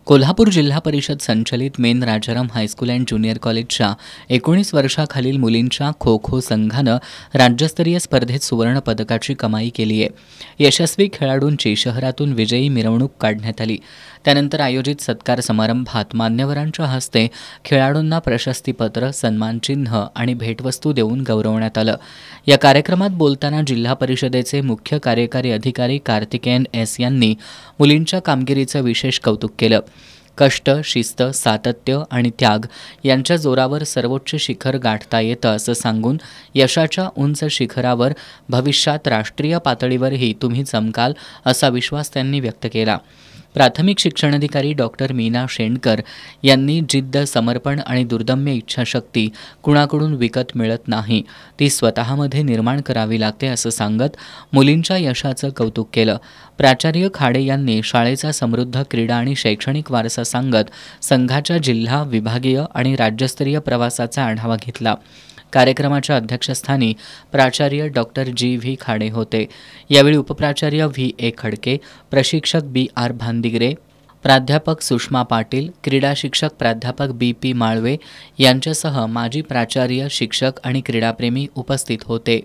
कोल्हापूर जिल्हा परिषद संचलित main Rajaram high school and junior कॉलेजच्या 19 वर्षाखालील मुलींच्या खो खो संघानं राज्यस्तरीय स्पर्धेत सुवर्ण पदकाची कमाई केली आहे। यशस्वी खेळाडूंची शहरातून विजयी मिरवणूक काढण्यात आली। त्यानंतर आयोजित सत्कार समारंभात मान्यवरांच्या हस्ते खेळाडूंना प्रशस्तीपत्र, सन्मानचिन्ह आणि भेटवस्तू देऊन गौरवण्यात आलं। या कार्यक्रमात बोलताना जिल्हा परिषदेचे मुख्य कार्यकारी अधिकारी कार्तिकेयन एस यांनी मुलींच्या कामगिरीचं विशेष कौतुक केलं। कष्ट, शिस्त, सातत्य आणि त्याग यांच्या जोरावर सर्वोच्च शिखर गाठता येतं असं सांगून यशाच्या उंच शिखरावर भविष्यात राष्ट्रीय पातळीवरही तुम्ही चमकाल असा विश्वास त्यांनी व्यक्त केला। प्राथमिक शिक्षणाधिकारी डॉक्टर मीना शेंडकर यांनी जिद्द, समर्पण आणि दुर्दम्य इच्छाशक्ती कुणाकडून विकत मिळत नाही, ती स्वतःमध्ये निर्माण करावी लागते असं सांगत मुलींच्या यशाचं कौतुक केलं। प्राचार्य खाडे यांनी शाळेचा समृद्ध क्रीडा आणि शैक्षणिक वारसा सांगत संघाच्या जिल्हा, विभागीय आणि राज्यस्तरीय प्रवासाचा आढावा घेतला। कार्यक्रमाच्या अध्यक्षस्थानी प्राचार्य डॉक्टर जी व्ही खाडे होते। यावेळी उपप्राचार्य व्ही ए खडके, प्रशिक्षक बी आर भांदिगरे, प्राध्यापक सुषमा पाटील, क्रीडा शिक्षक प्राध्यापक बी पी माळवे यांच्यासह माजी प्राचार्य, शिक्षक आणि क्रीडाप्रेमी उपस्थित होते।